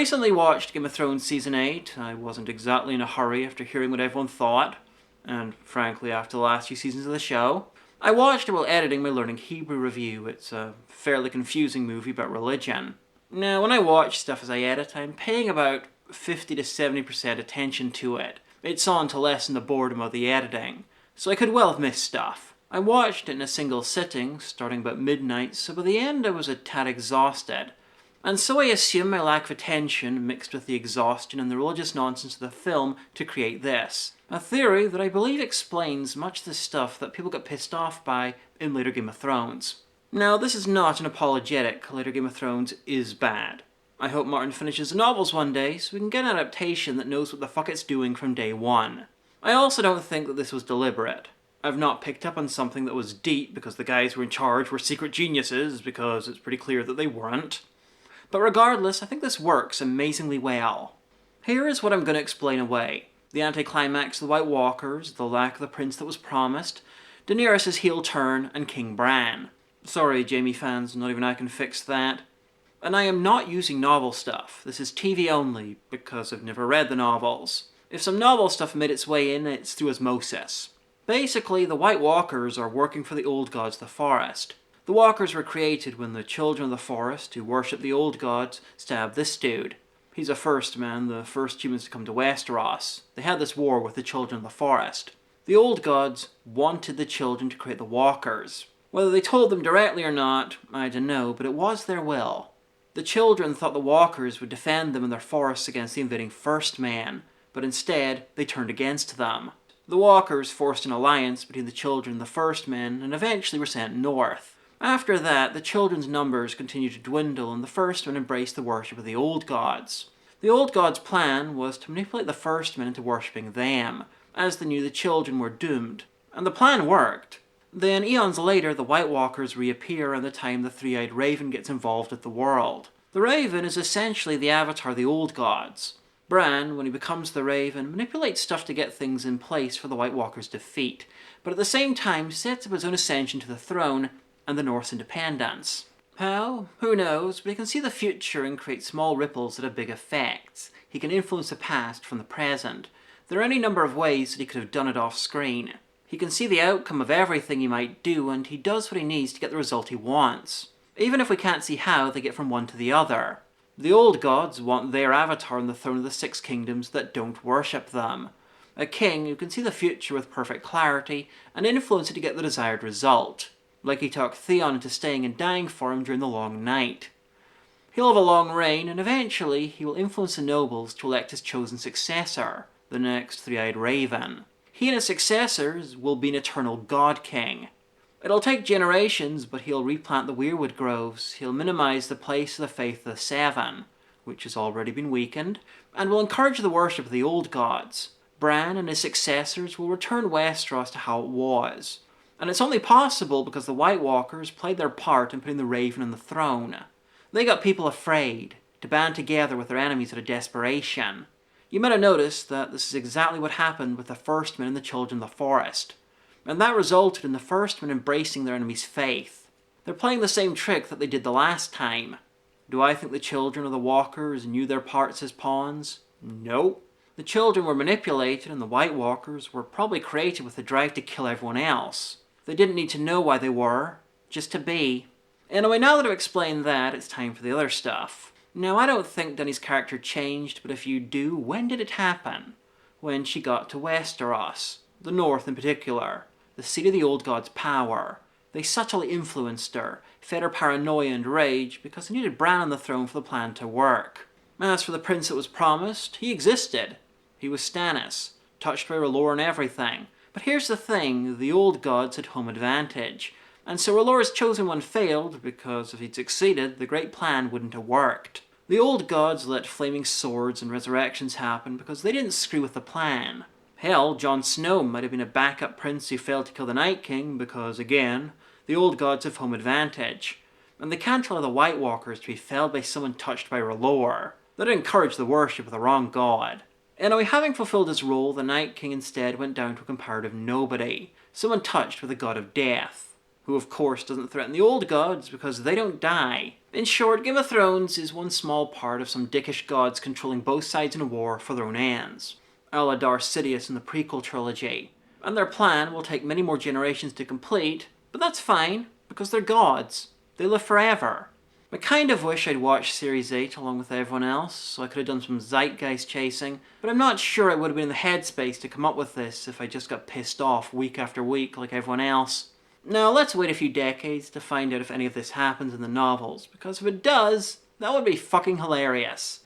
recently watched Game of Thrones Season 8. I wasn't exactly in a hurry after hearing what everyone thought, and frankly after the last few seasons of the show. I watched it while editing my Learning Hebrew review. It's a fairly confusing movie about religion. Now, when I watch stuff as I edit, I'm paying about 50 to 70% attention to it. It's on to lessen the boredom of the editing, so I could well have missed stuff. I watched it in a single sitting, starting about midnight, so by the end I was a tad exhausted. And so I assume my lack of attention mixed with the exhaustion and the religious nonsense of the film to create this. A theory that I believe explains much of the stuff that people got pissed off by in later Game of Thrones. Now, this is not an apologetic. Later Game of Thrones is bad. I hope Martin finishes the novels one day so we can get an adaptation that knows what the fuck it's doing from day one. I also don't think that this was deliberate. I've not picked up on something that was deep because the guys who were in charge were secret geniuses, because it's pretty clear that they weren't. But regardless, I think this works amazingly well. Here is what I'm going to explain away. The anticlimax of the White Walkers, the lack of the prince that was promised, Daenerys' heel turn, and King Bran. Sorry, Jaime fans, not even I can fix that. And I am not using novel stuff. This is TV only, because I've never read the novels. If some novel stuff made its way in, it's through osmosis. Basically, the White Walkers are working for the old gods of the forest. The Walkers were created when the children of the forest, who worship the old gods, stabbed this dude. He's a first man, the first humans to come to Westeros. They had this war with the children of the forest. The old gods wanted the children to create the Walkers. Whether they told them directly or not, I don't know, but it was their will. The children thought the Walkers would defend them in their forests against the invading First Man, but instead they turned against them. The Walkers forced an alliance between the children and the First Men, and eventually were sent north. After that, the children's numbers continued to dwindle, and the First Men embraced the worship of the Old Gods. The Old Gods' plan was to manipulate the First Men into worshipping them, as they knew the children were doomed. And the plan worked. Then, eons later, the White Walkers reappear around the time the Three-Eyed Raven gets involved with the world. The Raven is essentially the avatar of the Old Gods. Bran, when he becomes the Raven, manipulates stuff to get things in place for the White Walkers' defeat, but at the same time sets up his own ascension to the throne and the North's independence. How? Who knows, but he can see the future and create small ripples that have big effects. He can influence the past from the present. There are any number of ways that he could have done it off-screen. He can see the outcome of everything he might do, and he does what he needs to get the result he wants, even if we can't see how they get from one to the other. The old gods want their avatar on the throne of the Six Kingdoms that don't worship them. A king who can see the future with perfect clarity and influence it to get the desired result. Like he talked Theon into staying and dying for him during the Long Night. He'll have a long reign, and eventually he will influence the nobles to elect his chosen successor, the next Three-Eyed Raven. He and his successors will be an eternal God King. It'll take generations, but he'll replant the weirwood groves, he'll minimize the place of the Faith of the Seven, which has already been weakened, and will encourage the worship of the old gods. Bran and his successors will return Westeros to how it was. And it's only possible because the White Walkers played their part in putting the Raven on the throne. They got people afraid, to band together with their enemies out of desperation. You might have noticed that this is exactly what happened with the First Men and the Children of the Forest. And that resulted in the First Men embracing their enemy's faith. They're playing the same trick that they did the last time. Do I think the children of the Walkers knew their parts as pawns? Nope. The children were manipulated, and the White Walkers were probably created with the drive to kill everyone else. They didn't need to know why they were, just to be. Anyway, now that I've explained that, it's time for the other stuff. Now, I don't think Dany's character changed, but if you do, when did it happen? When she got to Westeros. The North in particular. The seat of the old god's power. They subtly influenced her, fed her paranoia and rage, because they needed Bran on the throne for the plan to work. As for the prince that was promised, he existed. He was Stannis, touched by R'hllor and everything. But here's the thing, the old gods had home advantage, and so R'hllor's chosen one failed because if he'd succeeded, the great plan wouldn't have worked. The old gods let flaming swords and resurrections happen because they didn't screw with the plan. Hell, Jon Snow might have been a backup prince who failed to kill the Night King because, again, the old gods have home advantage, and they can't allow the White Walkers to be felled by someone touched by R'hllor. That encouraged the worship of the wrong god. Anyway, having fulfilled his role, the Night King instead went down to a comparative nobody, someone touched with the god of death. who of course doesn't threaten the old gods because they don't die. In short, Game of Thrones is one small part of some dickish gods controlling both sides in a war for their own ends, a la Darth Sidious in the prequel trilogy. And their plan will take many more generations to complete, but that's fine, because they're gods. They live forever. I kind of wish I'd watched Series 8 along with everyone else, so I could have done some zeitgeist chasing, but I'm not sure I would have been in the headspace to come up with this if I just got pissed off week after week like everyone else. Now let's wait a few decades to find out if any of this happens in the novels, because if it does, that would be fucking hilarious.